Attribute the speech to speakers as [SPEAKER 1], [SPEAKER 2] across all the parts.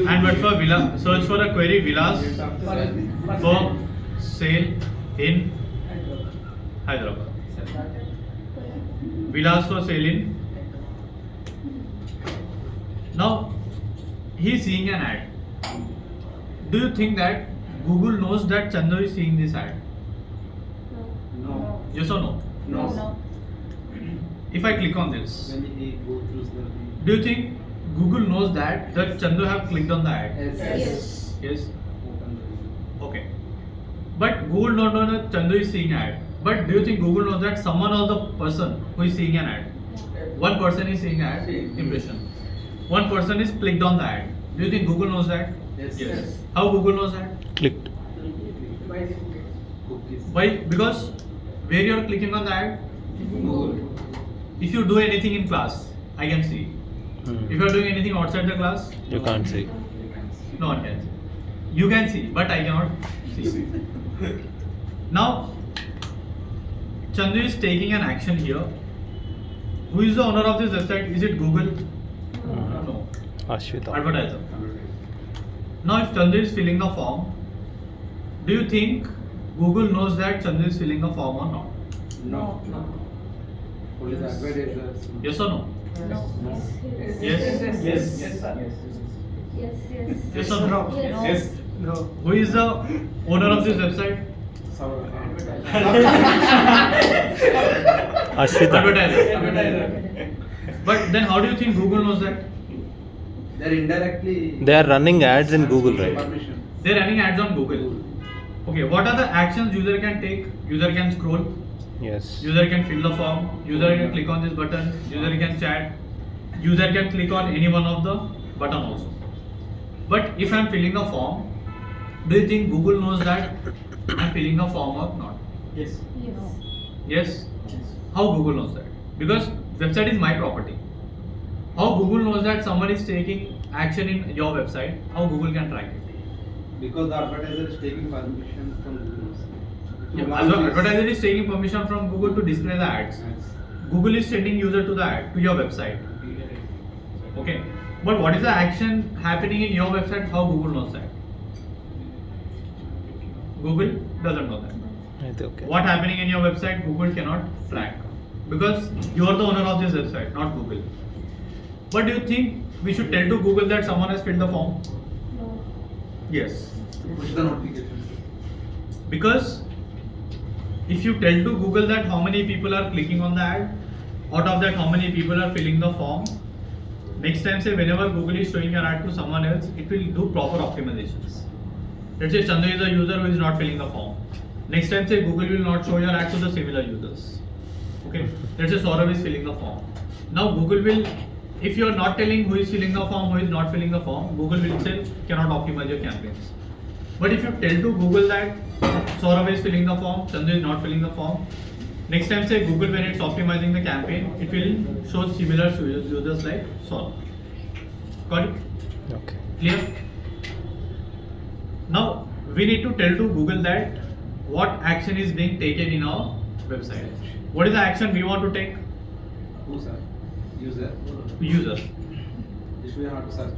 [SPEAKER 1] And but for villa, search for a query villas for sale in Hyderabad. Villas for sale in. Now he is seeing an ad. Do you think that Google knows that Chandu is seeing this ad?
[SPEAKER 2] No.
[SPEAKER 1] Yes or no?
[SPEAKER 2] No.
[SPEAKER 1] If I click on this,
[SPEAKER 2] When he go through the.
[SPEAKER 1] do you think Google knows that Chandu have clicked on the ad?
[SPEAKER 2] Yes.
[SPEAKER 1] Yes.
[SPEAKER 2] Open the.
[SPEAKER 1] Okay. But Google don't know that Chandu is seeing ad. But do you think Google knows that someone or the person who is seeing an ad? One person is seeing ad impression. One person is clicked on the ad. Do you think Google knows that?
[SPEAKER 2] Yes.
[SPEAKER 1] How Google knows that?
[SPEAKER 3] Clicked.
[SPEAKER 2] Cookies.
[SPEAKER 1] Why? Because where you are clicking on the ad,
[SPEAKER 2] Google.
[SPEAKER 1] if you do anything in class, I can see. If you are doing anything outside the class,
[SPEAKER 3] You can't see.
[SPEAKER 1] no one can see. You can see, but I cannot see. Now, Chandu is taking an action here. Who is the owner of this website? Is it Google? No.
[SPEAKER 3] Ashwita.
[SPEAKER 1] Advertiser. Now, if Chandu is filling the form, do you think Google knows that Chandu is filling the form or not?
[SPEAKER 2] No. Only the advertisers.
[SPEAKER 1] Yes or no?
[SPEAKER 2] No.
[SPEAKER 1] Yes.
[SPEAKER 2] Yes.
[SPEAKER 1] Yes or no?
[SPEAKER 2] Yes. No.
[SPEAKER 1] Who is the owner of this website?
[SPEAKER 3] Ashwita.
[SPEAKER 1] Advertiser. But then, how do you think Google knows that?
[SPEAKER 2] They're indirectly.
[SPEAKER 3] They are running ads in Google, right?
[SPEAKER 2] Permission.
[SPEAKER 1] They're running ads on Google. Okay, what are the actions user can take? User can scroll,
[SPEAKER 3] Yes.
[SPEAKER 1] user can fill the form, user can click on this button, user can chat, user can click on any one of the button also. But if I'm filling the form, do you think Google knows that I'm filling the form or not?
[SPEAKER 2] Yes.
[SPEAKER 1] Yes. How Google knows that? Because website is my property. How Google knows that someone is taking action in your website? How Google can track it?
[SPEAKER 2] Because the advertiser is taking permission from Google.
[SPEAKER 1] Yeah, as well, advertiser is taking permission from Google to display the ads. Google is sending user to the ad to your website. Okay. But what is the action happening in your website? How Google knows that? Google doesn't know that.
[SPEAKER 3] Okay.
[SPEAKER 1] What happening in your website? Google cannot track because you are the owner of this website, not Google. But do you think we should tell to Google that someone has filled the form? Yes.
[SPEAKER 2] Push the notification.
[SPEAKER 1] Because if you tell to Google that how many people are clicking on the ad, out of that how many people are filling the form, next time say whenever Google is showing your ad to someone else, it will do proper optimizations. Let's say Chandu is a user who is not filling the form. Next time say Google will not show your ad to the similar users. Okay. Let's say Saurabh is filling the form. Now Google will, if you are not telling who is filling the form, who is not filling the form, Google will say cannot optimize your campaigns. But if you tell to Google that Saurabh is filling the form, Chandu is not filling the form, next time say Google when it's optimizing the campaign, it will show similar users like Saurabh. Got it?
[SPEAKER 3] Okay.
[SPEAKER 1] Clear? Now we need to tell to Google that what action is being taken in our website. What is the action we want to take?
[SPEAKER 2] Who, sir? User.
[SPEAKER 1] User.
[SPEAKER 2] This way how to search.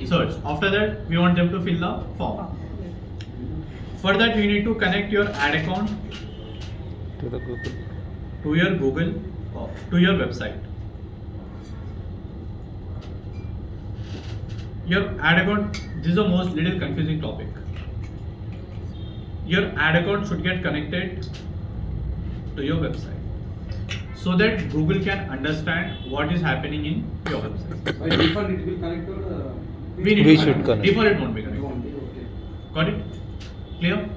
[SPEAKER 1] Search. After that, we want them to fill the form. For that, we need to connect your ad account
[SPEAKER 3] To the Google.
[SPEAKER 1] to your Google, to your website. Your ad account, this is the most little confusing topic. Your ad account should get connected to your website so that Google can understand what is happening in your website.
[SPEAKER 2] By default it will connect to the.
[SPEAKER 1] We need
[SPEAKER 3] We
[SPEAKER 1] to
[SPEAKER 3] should connect.
[SPEAKER 1] Before it won't be
[SPEAKER 2] You
[SPEAKER 1] connected.
[SPEAKER 2] want it, okay.
[SPEAKER 1] Got it? Clear?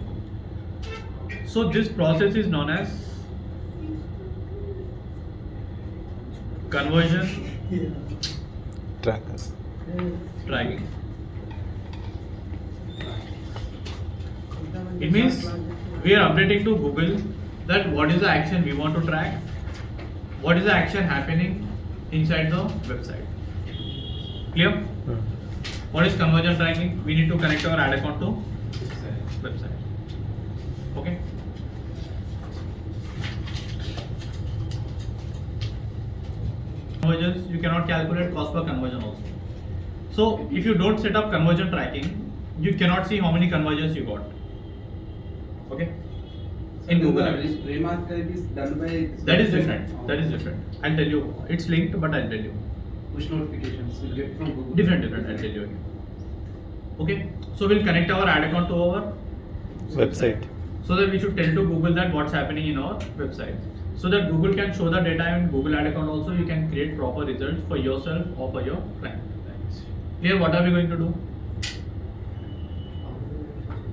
[SPEAKER 1] So this process is known as conversion
[SPEAKER 3] Trackers.
[SPEAKER 1] tracking. It means we are updating to Google that what is the action we want to track, what is the action happening inside the website. Clear? What is conversion tracking? We need to connect our ad account to website. Okay? Conversions, you cannot calculate cost per conversion also. So if you don't set up conversion tracking, you cannot see how many conversions you got. Okay. In Google Ads.
[SPEAKER 2] remarketing is done by.
[SPEAKER 1] That is different. That is different. I'll tell you. It's linked, but I'll tell you.
[SPEAKER 2] Push notifications will get from Google.
[SPEAKER 1] Different. I'll tell you again. Okay. So we'll connect our ad account to our
[SPEAKER 3] Website.
[SPEAKER 1] so that we should tell to Google that what's happening in our website. So that Google can show the data in Google Ad account also, you can create proper results for yourself or for your client. Clear? What are we going to do?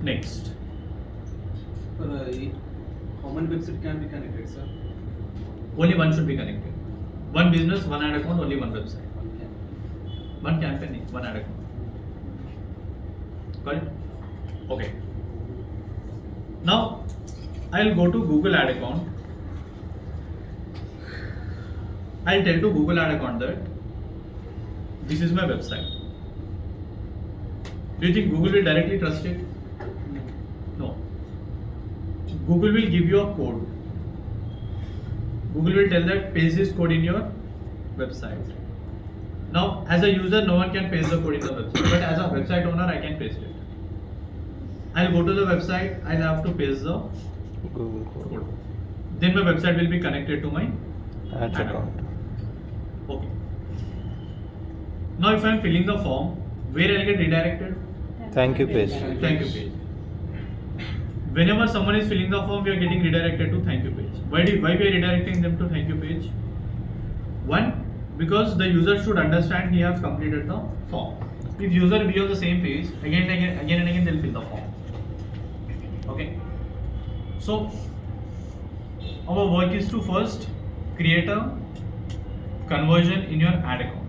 [SPEAKER 1] Next.
[SPEAKER 2] How many websites can be connected, sir?
[SPEAKER 1] Only one should be connected. One business, one ad account, only one website. One campaign, one ad account. Got it? Okay. Now, I'll go to Google Ad account. I'll tell to Google Ad account that this is my website. Do you think Google will directly trust it? No. Google will give you a code. Google will tell that paste this code in your website. Now, as a user, no one can paste the code in the website, but as a website owner, I can paste it. I'll go to the website, I'll have to paste the
[SPEAKER 3] Google code.
[SPEAKER 1] code. Then my website will be connected to my
[SPEAKER 3] Ads
[SPEAKER 1] ad
[SPEAKER 3] account.
[SPEAKER 1] Okay. Now, if I'm filling the form, where I'll get redirected?
[SPEAKER 3] Thank you page.
[SPEAKER 1] Thank you page. Whenever someone is filling the form, we are getting redirected to thank you page. Why we are redirecting them to thank you page? One, because the user should understand he has completed the form. If user be on the same page, again and again they'll fill the form. Okay. So our work is to first create a conversion in your ad account.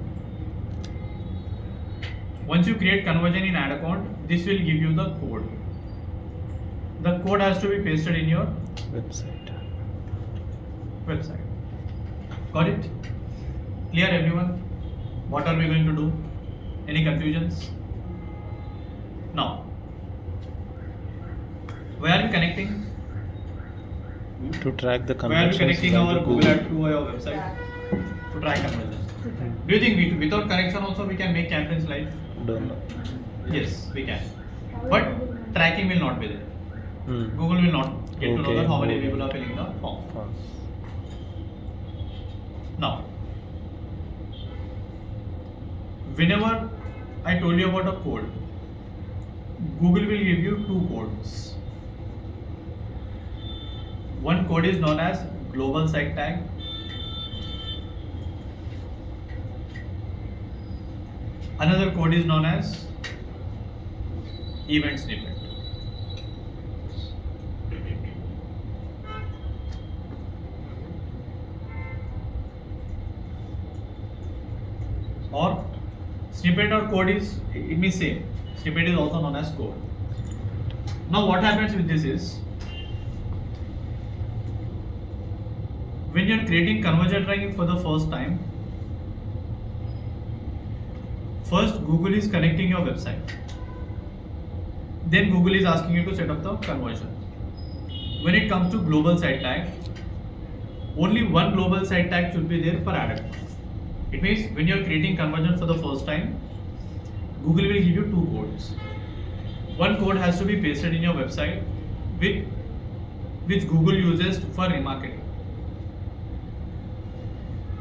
[SPEAKER 1] Once you create conversion in ad account, this will give you the code. The code has to be pasted in your
[SPEAKER 3] Website.
[SPEAKER 1] website. Got it? Clear everyone? What are we going to do? Any confusions? Now, where are we connecting?
[SPEAKER 3] To track the
[SPEAKER 1] Where are we
[SPEAKER 3] conversions
[SPEAKER 1] connecting
[SPEAKER 3] from
[SPEAKER 1] our
[SPEAKER 3] the
[SPEAKER 1] Google Ad to our website to track conversions? Do you think without connection also we can make campaigns live?
[SPEAKER 3] Don't know.
[SPEAKER 1] Yes, we can. But tracking will not be there.
[SPEAKER 3] Hmm.
[SPEAKER 1] Google will not get to know
[SPEAKER 3] Okay,
[SPEAKER 1] that how many
[SPEAKER 3] Google.
[SPEAKER 1] people are filling the form. Now, whenever I told you about a code, Google will give you two codes. One code is known as global site tag. Another code is known as event snippet. Or snippet or code is, it means same. Snippet is also known as code. Now what happens with this is, when you are creating conversion tracking for the first time, first Google is connecting your website. Then Google is asking you to set up the conversion. When it comes to global site tag, only one global site tag should be there per ad account. It means when you are creating conversion for the first time, Google will give you two codes. One code has to be pasted in your website, which Google uses for remarketing.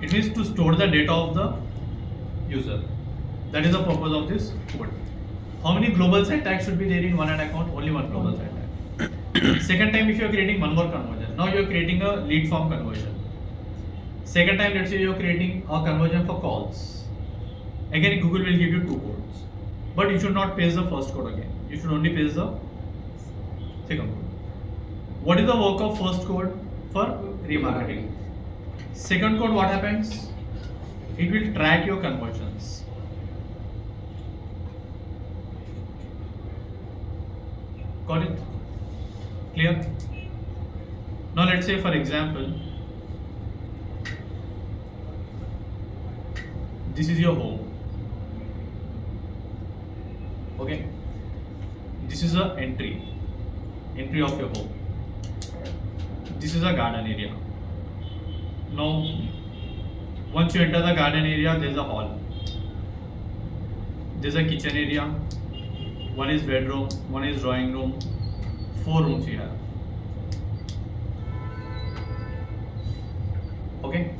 [SPEAKER 1] It means to store the data of the user. That is the purpose of this code. How many global site tags should be there in one ad account? Only one global site tag. Second time, if you are creating one more conversion, now you are creating a lead form conversion. Second time, let's say you are creating a conversion for calls. Again, Google will give you two codes, but you should not paste the first code again. You should only paste the second code. What is the work of first code for remarketing? Second code, what happens? It will track your conversions. Got it? Clear? Now let's say, for example, this is your home. Okay? This is a entry of your home. This is a garden area. Now, once you enter the garden area, there is a hall. there's a kitchen area, one is bedroom, one is drawing room, 4 rooms you have. Okay.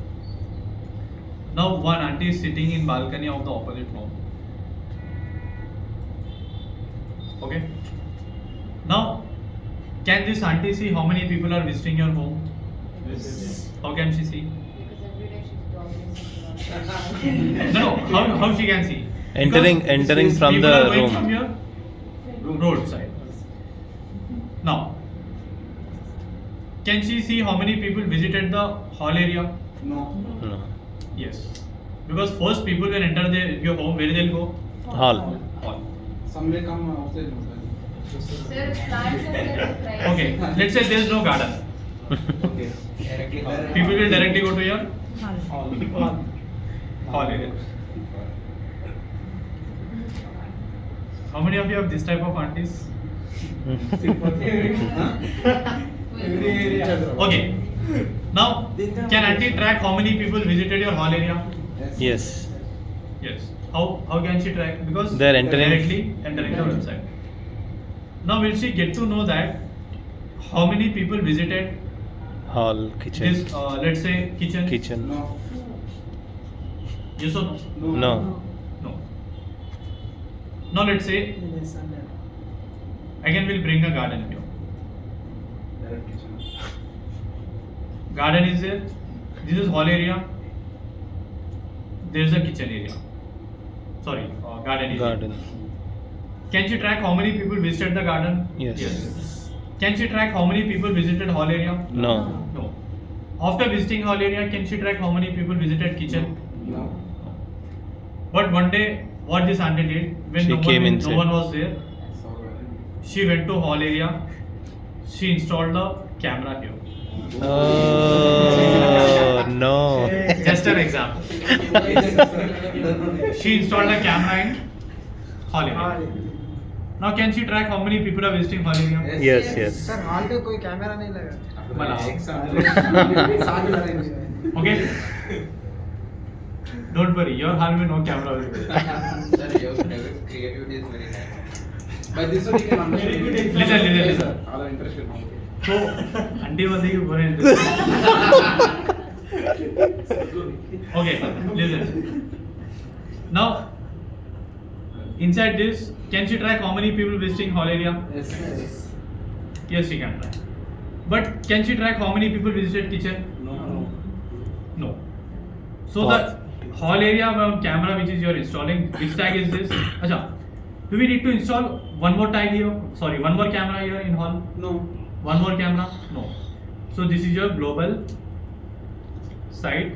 [SPEAKER 1] Now one auntie is sitting in balcony of the opposite home. Okay. Now, can this auntie see how many people are visiting your home?
[SPEAKER 2] Yes.
[SPEAKER 1] How can she see?
[SPEAKER 4] Because every day she's talking.
[SPEAKER 1] No, how she can see?
[SPEAKER 3] Entering from
[SPEAKER 1] people
[SPEAKER 3] the
[SPEAKER 1] are going
[SPEAKER 3] room.
[SPEAKER 1] from your roadside. Now, can she see how many people visited the hall area?
[SPEAKER 2] No.
[SPEAKER 3] No.
[SPEAKER 1] Yes. Because first people will enter your home, where they'll go?
[SPEAKER 3] Hall.
[SPEAKER 1] Hall.
[SPEAKER 2] Some may come outside.
[SPEAKER 4] Sir, plants are there with privacy.
[SPEAKER 1] Okay, let's say there's no garden.
[SPEAKER 2] Okay. Directly.
[SPEAKER 1] People will directly go to your hall area. How many of you have this type of aunties? Okay. Now, can auntie track how many people visited your hall area?
[SPEAKER 3] Yes.
[SPEAKER 1] Yes. How can she track? Because
[SPEAKER 3] They're entering-
[SPEAKER 1] directly entering the website. Now, will she get to know that how many people visited
[SPEAKER 3] Hall, kitchen.
[SPEAKER 1] this, let's say, kitchen?
[SPEAKER 3] Kitchen.
[SPEAKER 2] No.
[SPEAKER 1] Yes or no?
[SPEAKER 3] No.
[SPEAKER 1] No. Now, let's say, again, we'll bring a garden here.
[SPEAKER 2] Direct kitchen.
[SPEAKER 1] Garden is there. This is hall area. There is a kitchen area. Sorry, garden area.
[SPEAKER 3] Garden.
[SPEAKER 1] Can she track how many people visited the garden?
[SPEAKER 3] Yes.
[SPEAKER 1] Can she track how many people visited hall area?
[SPEAKER 3] No.
[SPEAKER 1] No. After visiting hall area, can she track how many people visited kitchen?
[SPEAKER 2] No.
[SPEAKER 1] But one day, what this auntie did, when
[SPEAKER 3] She came
[SPEAKER 1] no
[SPEAKER 3] inside.
[SPEAKER 1] one was there,
[SPEAKER 2] So,
[SPEAKER 1] she went to hall area. She installed the camera here.
[SPEAKER 3] Oh no.
[SPEAKER 1] Just an example. She installed a camera in hall area. Now, can she track how many people are visiting hall area?
[SPEAKER 3] Yes, yes.
[SPEAKER 5] Sir hall पे कोई camera नहीं लगा
[SPEAKER 1] Okay. Don't worry, your hall में no camera will be there.
[SPEAKER 2] Sir, your creativity is very nice. By this one you can understand.
[SPEAKER 1] Listen.
[SPEAKER 2] All are interested now.
[SPEAKER 1] So, auntie बंदे की बुरे Okay, listen. Now, inside this, can she track how many people visiting hall area?
[SPEAKER 2] Yes.
[SPEAKER 1] Yes, she can track. But can she track how many people visited kitchen?
[SPEAKER 2] No.
[SPEAKER 1] No. So the hall area on camera which is you're installing, which tag is this? Acha, do we need to install one more tag here? Sorry, one more camera here in hall?
[SPEAKER 2] No.
[SPEAKER 1] One more camera? No. So this is your global site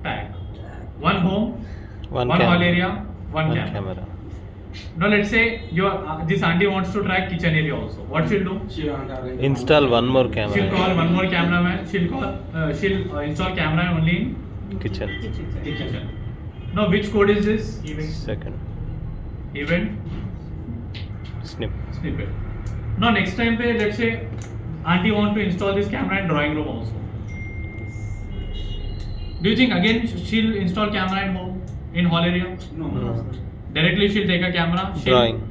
[SPEAKER 1] tag. One home, one
[SPEAKER 3] camera.
[SPEAKER 1] hall area, one camera.
[SPEAKER 3] camera.
[SPEAKER 1] Now let's say your this auntie wants to track kitchen area also. What she'll do?
[SPEAKER 3] Install one more
[SPEAKER 1] She'll
[SPEAKER 3] camera.
[SPEAKER 1] call one more cameraman. She'll install camera only in
[SPEAKER 3] Kitchen.
[SPEAKER 1] kitchen. Now which code is this?
[SPEAKER 3] Second.
[SPEAKER 1] Event
[SPEAKER 3] Snip.
[SPEAKER 1] snippet. Now next time pe, let's say auntie want to install this camera in drawing room also. Do you think again she'll install camera in home in hall area?
[SPEAKER 3] No.
[SPEAKER 1] Directly she'll take a camera. She'll
[SPEAKER 3] Drawing.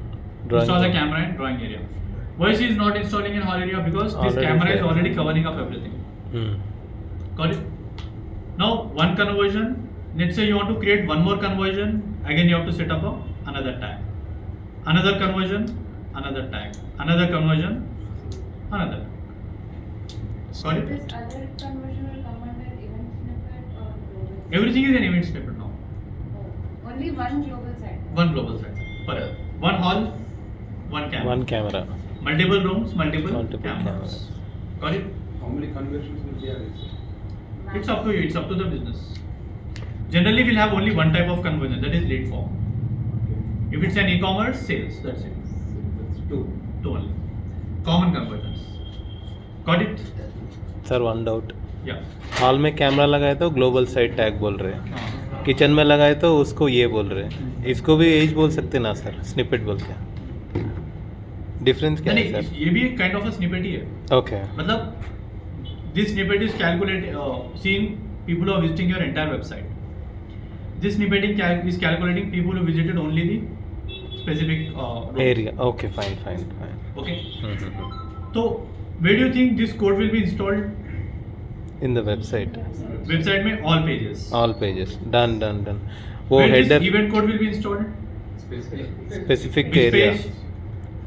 [SPEAKER 1] install the
[SPEAKER 3] room.
[SPEAKER 1] camera in drawing area. Why she is not installing in hall area? Because this
[SPEAKER 3] Already
[SPEAKER 1] camera is
[SPEAKER 3] there.
[SPEAKER 1] already covering up everything.
[SPEAKER 3] Hmm.
[SPEAKER 1] Got it? Now one conversion. Let's say you want to create one more conversion. Again you have to set up another tag. Another conversion, another tag. Another conversion, another. Got it?
[SPEAKER 4] This other conversion will come under event snippet or global?
[SPEAKER 1] Everything is an event snippet now.
[SPEAKER 4] Oh, only one global site.
[SPEAKER 1] One global site. Per one hall, one camera.
[SPEAKER 3] One camera.
[SPEAKER 1] Multiple rooms, multiple
[SPEAKER 3] Multiple
[SPEAKER 1] cameras.
[SPEAKER 3] cameras.
[SPEAKER 1] Got it?
[SPEAKER 2] How many conversions will be added?
[SPEAKER 1] It's up to you. It's up to the business. Generally, we'll have only one type of conversion. That is lead form. If it's an e-commerce, sales. That's it.
[SPEAKER 2] That's two.
[SPEAKER 1] Two only. Common conversions. Got it?
[SPEAKER 3] Sir one doubt
[SPEAKER 1] Yeah.
[SPEAKER 3] Hall में camera लगाए तो global site tag बोल रहे हैं kitchen में लगाए तो उसको ये बोल रहे हैं इसको भी यही बोल सकते ना सर स्निपेट बोलते हैं डिफरेंस क्या है
[SPEAKER 1] नहीं,
[SPEAKER 3] सर
[SPEAKER 1] ये भी एक काइंड ऑफ स्निपेट ही है.
[SPEAKER 3] ओके
[SPEAKER 1] मतलब this snippet is calculated seeing people are visiting your entire website. this snippetting is calculating people who visited only the specific row.
[SPEAKER 3] Area. Okay, fine.
[SPEAKER 1] Okay.
[SPEAKER 3] Mm-hmm.
[SPEAKER 1] So where do you think this code will be installed?
[SPEAKER 3] In the website.
[SPEAKER 1] Website में all pages.
[SPEAKER 3] All pages. Done. वो
[SPEAKER 1] Where
[SPEAKER 3] header
[SPEAKER 1] this event code will be installed?
[SPEAKER 3] specific
[SPEAKER 1] Which
[SPEAKER 3] area.
[SPEAKER 1] page?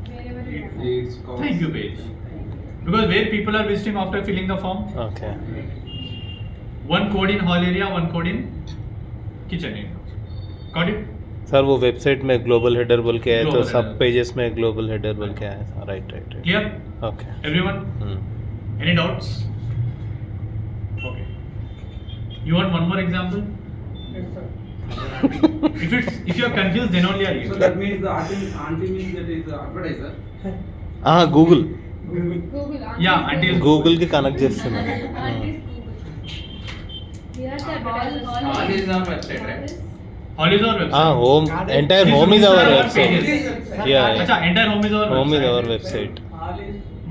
[SPEAKER 4] Wherever you want.
[SPEAKER 2] It's called.
[SPEAKER 1] Thank you page. Because where people are visiting after filling the form,
[SPEAKER 3] Okay.
[SPEAKER 1] one code in hall area, one code in kitchen area. Got it?
[SPEAKER 3] Sir वो website में global header बोल के आया तो
[SPEAKER 1] Global
[SPEAKER 3] सब
[SPEAKER 1] header.
[SPEAKER 3] Pages में global header बोल के आया right
[SPEAKER 1] Clear?
[SPEAKER 3] Okay
[SPEAKER 1] Everyone? Any doubts? Okay. You want one more example? If you are confused, then only are
[SPEAKER 2] So
[SPEAKER 1] you.
[SPEAKER 2] that means the auntie means that is the advertiser.
[SPEAKER 3] हाँ Google
[SPEAKER 4] Google.
[SPEAKER 1] Yeah, until
[SPEAKER 3] Google కి connect చేస్తున్నాను
[SPEAKER 4] Aunties Google. Here the advertisers.
[SPEAKER 2] All is our website, right?
[SPEAKER 1] All is our website.
[SPEAKER 3] हाँ home entire
[SPEAKER 1] This
[SPEAKER 3] home
[SPEAKER 1] is
[SPEAKER 3] is
[SPEAKER 1] our
[SPEAKER 3] our
[SPEAKER 1] pages.
[SPEAKER 3] Website या
[SPEAKER 1] Acha, entire home is our
[SPEAKER 3] home is
[SPEAKER 1] website.
[SPEAKER 3] Our website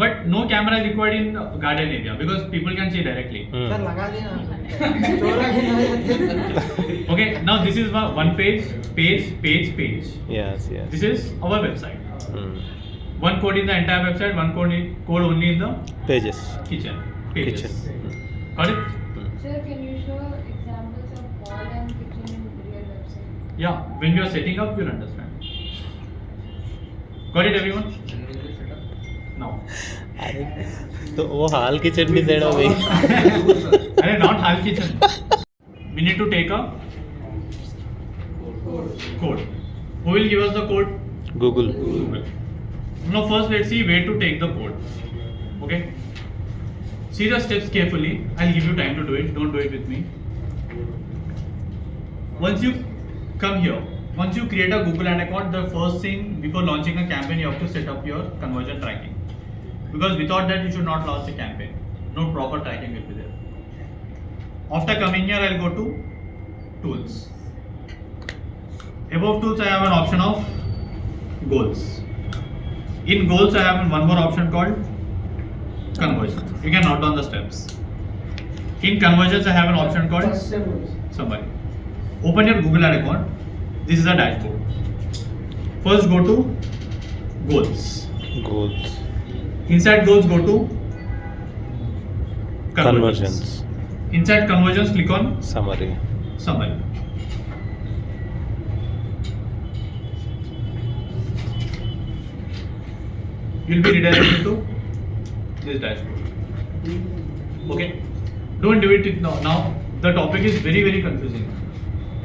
[SPEAKER 1] But no camera is required in garden area because people can see directly.
[SPEAKER 5] Sir लगा देना चोरा के नहीं
[SPEAKER 1] Okay, now this is one page.
[SPEAKER 3] Yes yes
[SPEAKER 1] This is our website. One code in the entire website, one code only in the
[SPEAKER 3] pages
[SPEAKER 1] kitchen. Pages.
[SPEAKER 3] Kitchen
[SPEAKER 1] Got it?
[SPEAKER 4] Sir, can you show examples of hall and kitchen in real website?
[SPEAKER 1] Yeah, when you are setting up, you'll understand. Got it, everyone?
[SPEAKER 2] When will you set up?
[SPEAKER 1] Now.
[SPEAKER 3] तो वो हाल kitchen भी set हो गई
[SPEAKER 1] Arey, not half kitchen. We need to take a code. Who will give us the code?
[SPEAKER 3] Google
[SPEAKER 1] Google. Now first let's see where to take the code. Okay. See the steps carefully. I'll give you time to do it. Don't do it with me. Once you come here, once you create a Google Ad account, the first thing before launching a campaign, you have to set up your conversion tracking. Because without that, you should not launch a campaign. No proper tracking will be there. After coming here, I'll go to tools. Above tools, I have an option of goals. In goals, I have one more option called conversion. You can note down the steps. In conversions, I have an option called summary. Open your Google Ad account. This is a dashboard. First, go to goals.
[SPEAKER 3] goals
[SPEAKER 1] Inside goals, go to
[SPEAKER 3] conversions
[SPEAKER 1] Inside conversions, click on
[SPEAKER 3] summary
[SPEAKER 1] summary. You'll be redirected to this dashboard. Okay, don't do it now. Now the topic is very confusing.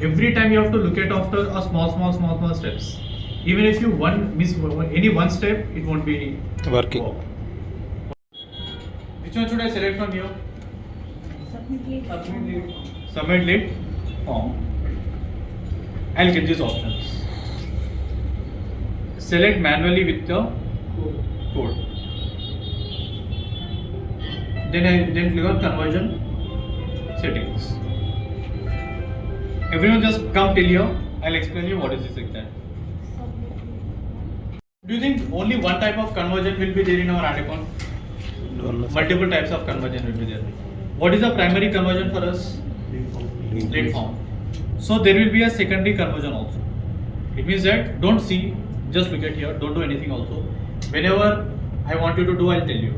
[SPEAKER 1] Every time you have to look at after a small steps. Even if you miss any one step, it won't be
[SPEAKER 3] working
[SPEAKER 1] wow. Which one should I select from here? Submit late form. I'll get these options. Select manually with the code. Then click on conversion settings. Everyone just come till here. I'll explain you what is this exact. Do you think only one type of conversion will be there in our ad account?
[SPEAKER 3] Don't know.
[SPEAKER 1] Multiple types of conversion will be there. What is the primary conversion for us? Lead form. So there will be a secondary conversion also. It means that don't see, just look at here, don't do anything also. Whenever I want you to do, I'll tell you.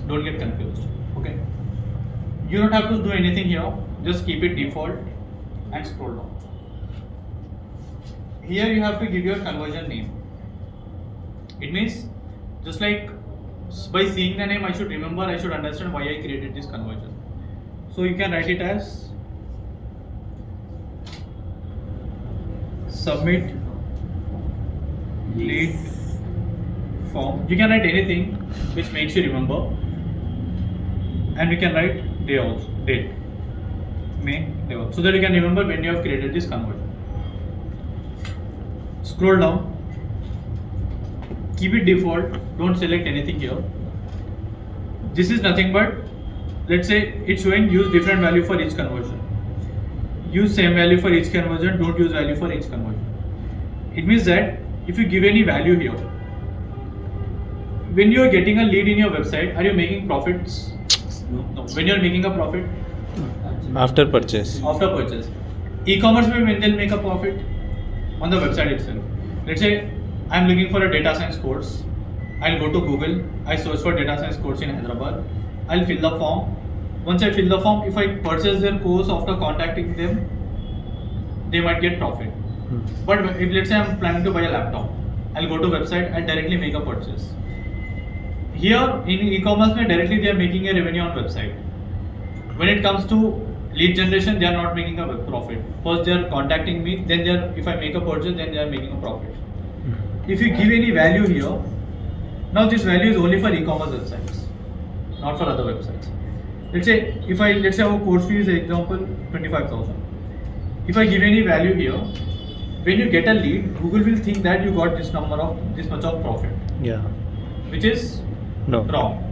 [SPEAKER 1] Don't get confused. Okay. You don't have to do anything here. Just keep it default and scroll down. Here you have to give your conversion name. It means just like by seeing the name, I should remember, I should understand why I created this conversion. So you can write it as submit lead form. You can write anything which makes you remember, and you can write day also, date, May, day also, so that you can remember when you have created this conversion. Scroll down. Keep it default, don't select anything here. This is nothing but, let's say it's showing use different value for each conversion. Use same value for each conversion, don't use value for each conversion. It means that if you give any value here, when you are getting a lead in your website, are you making profits? No. When you are making a profit?
[SPEAKER 3] after purchase
[SPEAKER 1] After purchase. E-commerce when they'll make a profit on the website itself. Let's say I'm looking for a data science course. I'll go to Google. I search for data science course in Hyderabad. I'll fill the form. Once I fill the form, if I purchase their course after contacting them, they might get profit. But if let's say I'm planning to buy a laptop, I'll go to website and directly make a purchase. Here in e-commerce, directly they are making a revenue on website. When it comes to lead generation, they are not making a profit. First they are contacting me, then they are, if I make a purchase, then they are making a profit. If you give any value here, now this value is only for e-commerce websites, not for other websites. Let's say our course fee is example 25,000. If I give any value here, when you get a lead, Google will think that you got this much of profit,
[SPEAKER 3] Yeah.
[SPEAKER 1] which is
[SPEAKER 3] No.
[SPEAKER 1] wrong.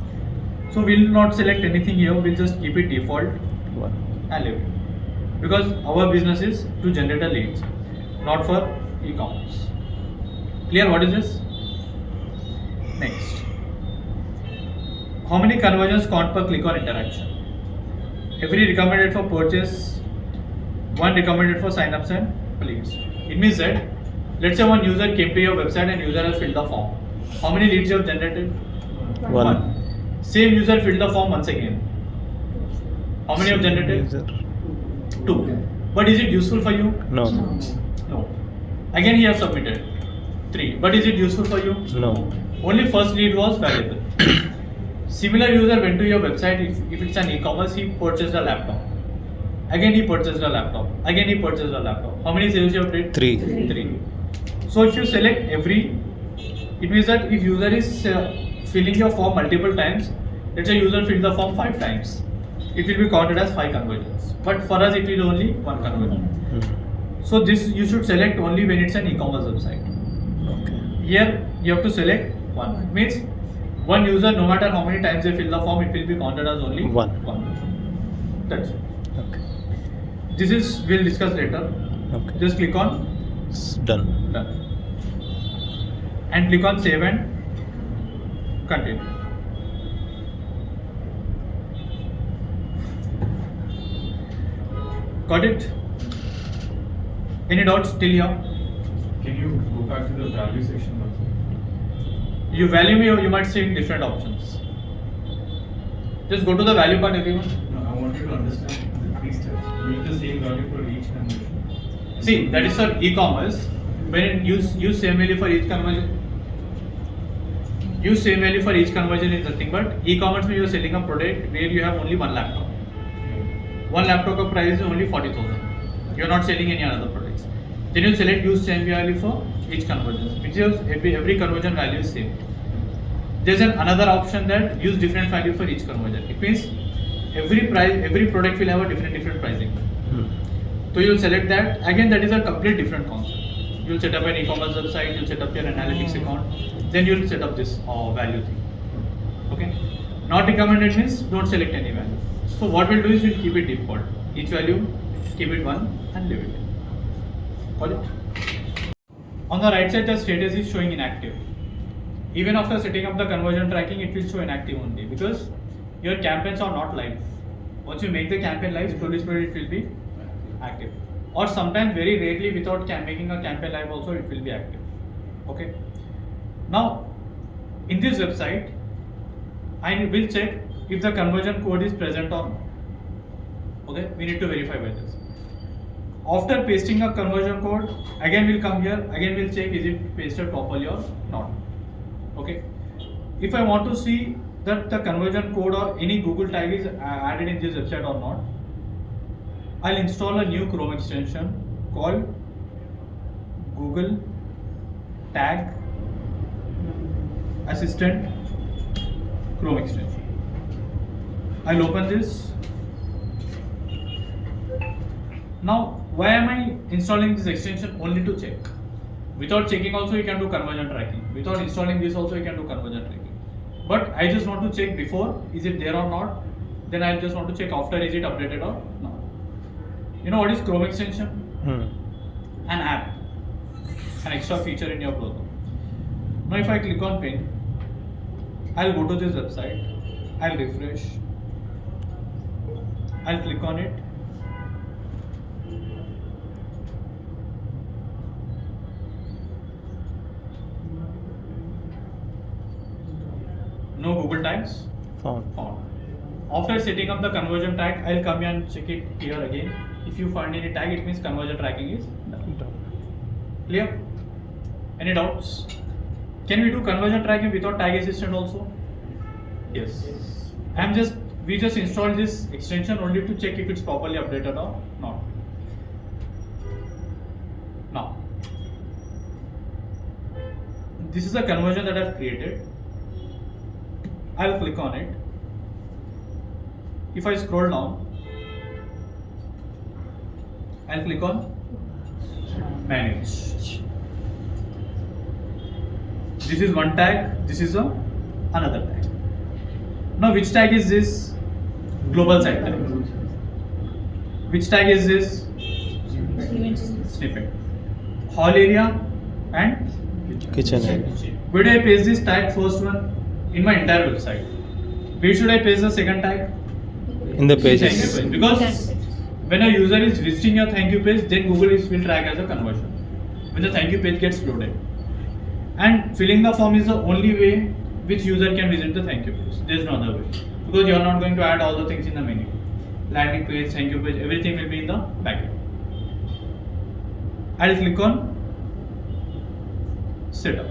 [SPEAKER 1] So we'll not select anything here. We'll just keep it default
[SPEAKER 3] One.
[SPEAKER 1] and leave it, because our business is to generate a leads, not for e-commerce. Clear? What is this? Next, how many conversions count per click or interaction? Every recommended for purchase, one recommended for sign-ups and leads. It means that let's say one user came to your website and user has filled the form. How many leads you have generated?
[SPEAKER 3] One.
[SPEAKER 1] Same user filled the form once again. How many you have generated?
[SPEAKER 3] User.
[SPEAKER 1] 2. But is it useful for you?
[SPEAKER 3] No.
[SPEAKER 1] No. Again he has submitted 3. But is it useful for you?
[SPEAKER 3] No.
[SPEAKER 1] Only first lead was valuable. Similar user went to your website. If it's an e-commerce, he purchased a laptop. Again he purchased a laptop. Again he purchased a laptop. How many sales you have did?
[SPEAKER 3] 3.
[SPEAKER 1] 3. So if you select every, it means that if user is filling your form multiple times, let's say user filled the form 5 times, it will be counted as 5 conversions. But for us it is only 1 conversion. So this you should select only when it's an e-commerce website.
[SPEAKER 3] Okay.
[SPEAKER 1] Here you have to select 1. Means one user, no matter how many times they fill the form, it will be counted as only 1. That's it.
[SPEAKER 3] Okay.
[SPEAKER 1] This is we'll discuss later.
[SPEAKER 3] Okay.
[SPEAKER 1] Just click on
[SPEAKER 3] It's done.
[SPEAKER 1] done and click on save and continue. Got it? Any doubts till here?
[SPEAKER 6] Can you go back to the value section also?
[SPEAKER 1] You value me, or you might see different options. Just go to the value part, everyone.
[SPEAKER 6] No, I wanted to understand the 3 steps. Use the same value for each conversion.
[SPEAKER 1] See, that is for e-commerce. When you use same value for each conversion, use same value for each conversion is nothing but e-commerce when you are selling a product where you have only one laptop. One laptop price is only 40,000. You are not selling any other products. Then you select use same value for each conversion, which is every conversion value is same. There's another option that use different value for each conversion. It means every product will have a different pricing. So you'll select that. Again, that is a complete different concept. You'll set up an e-commerce website, you'll set up your analytics account, then you'll set up this value thing. Okay? Not recommended means don't select any value. So what we'll do is we'll keep it default. Each value, keep it 1 and leave it. Got it? On the right side, the status is showing inactive. Even after setting up the conversion tracking, it will show inactive only because your campaigns are not live. Once you make the campaign live, slowly it will be active. Or sometimes very rarely without making a campaign live also it will be active. Okay. Now in this website I will check if the conversion code is present or not. Okay, we need to verify by this. After pasting a conversion code, again we'll come here, again we'll check is it pasted properly or not. Okay. If I want to see that the conversion code or any Google tag is added in this website or not, I'll install a new Chrome extension called Google Tag Assistant Chrome extension. I'll open this. Now, why am I installing this extension? Only to check. Without checking also you can do conversion tracking. Without installing this also you can do conversion tracking. But I just want to check before, is it there or not? Then I just want to check after, is it updated or not. You know what is Chrome extension? An app, an extra feature in your browser. Now if I click on pin, I'll go to this website, I'll refresh, I'll click on it, No Google tags
[SPEAKER 3] Found.
[SPEAKER 1] found. After setting up the conversion tag, I'll come here and check it here again. If you find any tag, it means conversion tracking is done. Clear? Any doubts? Can we do conversion tracking without tag assistant also? Yes. We just installed this extension only to check if it's properly updated or not. Now, this is a conversion that I've created. I'll click on it. If I scroll down, I'll click on manage. This is one tag, this is another tag. Now which tag is this? Global site tag. Which tag is this? Snippet. Hall area and
[SPEAKER 3] Kitchen area.
[SPEAKER 1] where do I paste this tag first one? In my entire website. Where should I paste the second tag?
[SPEAKER 3] In the
[SPEAKER 1] Thank you
[SPEAKER 3] pages.
[SPEAKER 1] page. Because when a user is visiting your thank you page, then Google will track as a conversion. When the thank you page gets loaded. And filling the form is the only way which user can visit the thank you page. There is no other way. Because you are not going to add all the things in the menu. Landing page, thank you page, everything will be in the backend. I'll click on setup.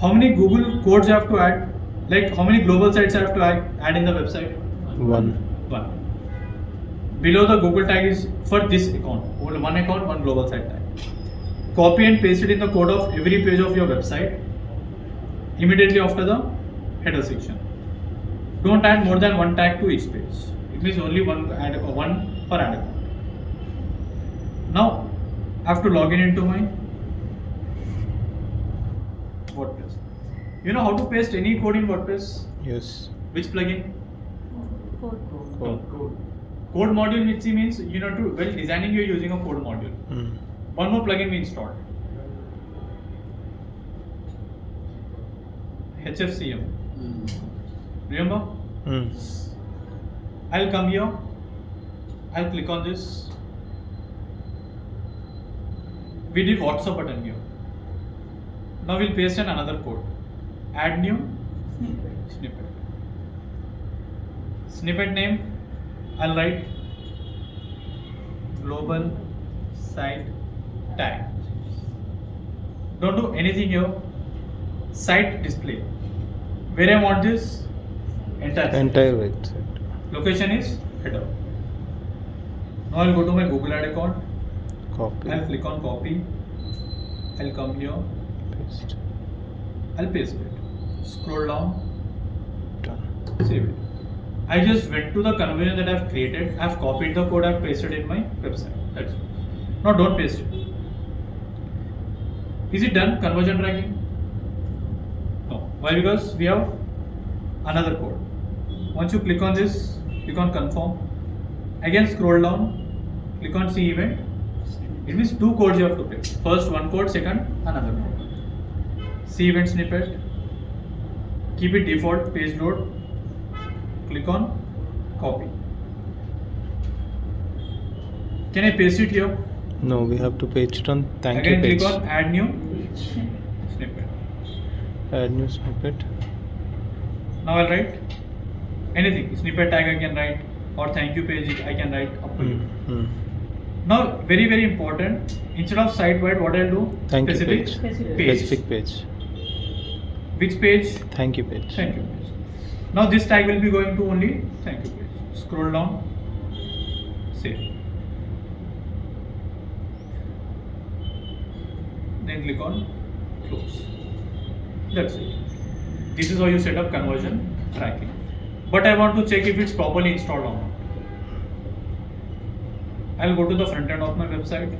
[SPEAKER 1] How many Google codes I have to add? Like how many global sites I have to add in the website?
[SPEAKER 3] One.
[SPEAKER 1] One. Below the Google tag is for this account. Only one account, one global site tag. Copy and paste it in the code of every page of your website immediately after the header section. Don't add more than one tag to each page. It means only one per ad account. Now I have to log in into my WordPress. You know how to paste any code in WordPress?
[SPEAKER 3] Yes.
[SPEAKER 1] Which plugin?
[SPEAKER 3] Code.
[SPEAKER 1] Code module which means you know to while designing you're using a code module. One more plugin we installed. HFCM. Remember? I'll come here. I'll click on this. We did WhatsApp button here. Now we'll paste in another code. Add new snippet. Snippet name. I'll write global site tag. Don't do anything here. Site display. Where I want this?
[SPEAKER 3] Entire website.
[SPEAKER 1] Location is header. Now I'll go to my Google Ad account.
[SPEAKER 3] Copy.
[SPEAKER 1] I'll click on copy. I'll come here.
[SPEAKER 3] Paste.
[SPEAKER 1] I'll paste it. Scroll down.
[SPEAKER 3] Done.
[SPEAKER 1] Save it. I just went to the conversion that I've created. I've copied the code. I've pasted it in my website. That's it. Now don't paste it. Is it done? Conversion tracking? No. Why? Because we have another code. Once you click on this, click on confirm. Again scroll down. Click on see event. It means two codes you have to paste. First one code, second another code. See event snippet. Keep it default. Page load. Click on copy. Can I paste it here?
[SPEAKER 3] No, we have to paste it on thank
[SPEAKER 1] Again
[SPEAKER 3] you page.
[SPEAKER 1] click on add new snippet.
[SPEAKER 3] Add new snippet.
[SPEAKER 1] Now I'll write anything. Snippet tag I can write or thank you page I can write up to you. Now very very important. Instead of site wide, what I'll do?
[SPEAKER 3] Thank you
[SPEAKER 1] specific
[SPEAKER 3] page.
[SPEAKER 1] page.
[SPEAKER 3] Specific page.
[SPEAKER 1] Which page?
[SPEAKER 3] Thank you page.
[SPEAKER 1] Thank you page. Now this tag will be going to only thank you page. Scroll down. Save. Then click on close. That's it. This is how you set up conversion tracking. But I want to check if it's properly installed or not. I'll go to the front end of my website.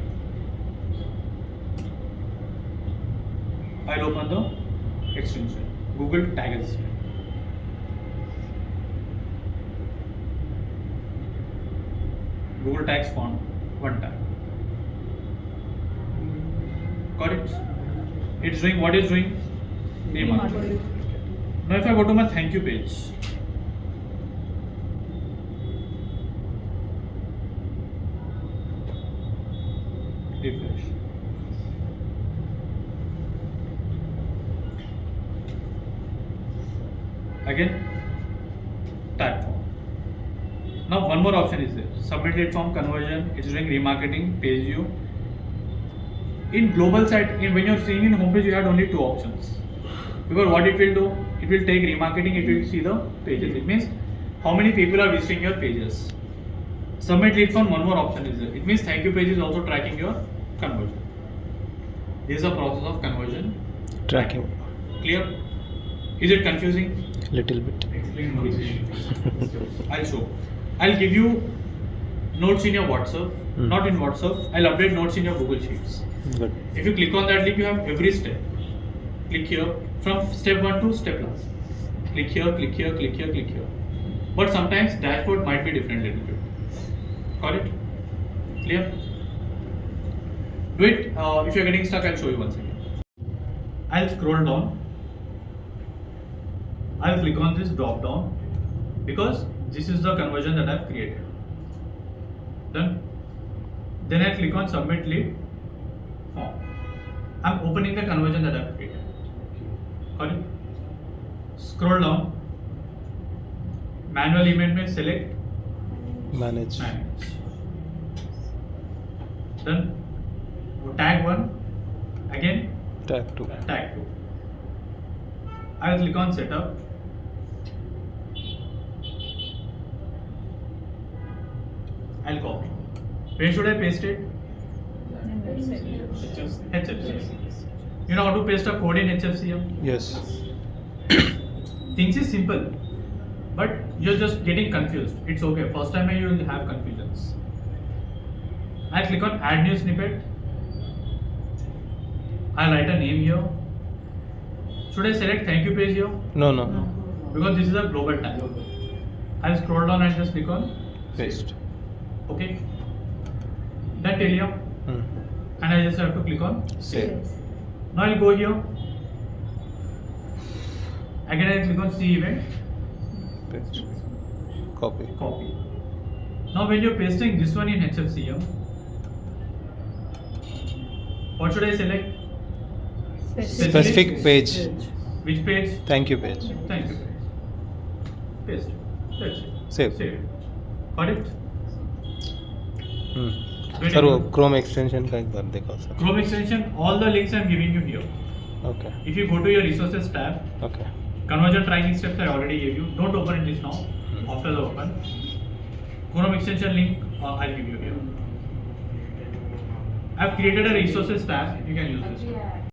[SPEAKER 1] I'll open the extension Google Tag Assistant. Google Tags found one tag. Got it? It's doing what it's doing? Name update. Now if I go to my thank you page, refresh. Again, tag form. Now one more option is there. Submit lead form conversion. It's doing remarketing, page view. In global site, when you're seeing in homepage, you had only two options. Because what it will do, it will take remarketing, it will see the pages. It means how many people are visiting your pages. Submit lead form, one more option is there. It means thank you page is also tracking your conversion. This is the process of conversion
[SPEAKER 3] Tracking.
[SPEAKER 1] Clear? Is it confusing?
[SPEAKER 3] Little bit.
[SPEAKER 6] Explain one thing.
[SPEAKER 1] I'll show. I'll give you notes in your WhatsApp, not in WhatsApp. I'll update notes in your Google Sheets.
[SPEAKER 3] Good.
[SPEAKER 1] If you click on that link, you have every step. Click here from step 1 to step last. Click here, click here, click here, click here. But sometimes dashboard might be different little bit. Got it? Clear? Do it. If you're getting stuck, I'll show you once again. I'll scroll down. I'll click on this drop down because this is the conversion that I've created. Done. Then I click on submit lead form. I'm opening the conversion that I've created. Got it? Scroll down. Manual event में select
[SPEAKER 3] Manage.
[SPEAKER 1] manage. Done. Tag 1. Again
[SPEAKER 3] Tag 2.
[SPEAKER 1] tag 2. I'll click on setup. I'll copy. Where should I paste it? HFCM. You know how to paste a code in HFCM?
[SPEAKER 3] Yes.
[SPEAKER 1] Things is simple, but you're just getting confused. It's okay. First time you will have confusions. I'll click on add new snippet. I'll write a name here. Should I select thank you page here?
[SPEAKER 3] No, no.
[SPEAKER 1] Because this is a global tag. I'll scroll down and just click on
[SPEAKER 3] Paste.
[SPEAKER 1] okay. That area, and I just have to click on
[SPEAKER 3] Save.
[SPEAKER 1] now I'll go here. Again I'll click on see event,
[SPEAKER 3] Paste. Copy.
[SPEAKER 1] copy. Now when you're pasting this one in HFCM, what should I select?
[SPEAKER 3] Specific page.
[SPEAKER 1] Which page?
[SPEAKER 3] Thank you page.
[SPEAKER 1] Thank you page. Paste. That's it.
[SPEAKER 3] Save.
[SPEAKER 1] Save. Got it?
[SPEAKER 3] Sir वो Chrome extension का एक बार दिखाओ sir.
[SPEAKER 1] Chrome extension, all the links I'm giving you here.
[SPEAKER 3] Okay.
[SPEAKER 1] If you go to your resources tab,
[SPEAKER 3] Okay.
[SPEAKER 1] conversion tracking steps I already gave you. Don't open this now. After the open, Chrome extension link I'll give you here. I've created a resources tab. You can use this.
[SPEAKER 4] Yeah.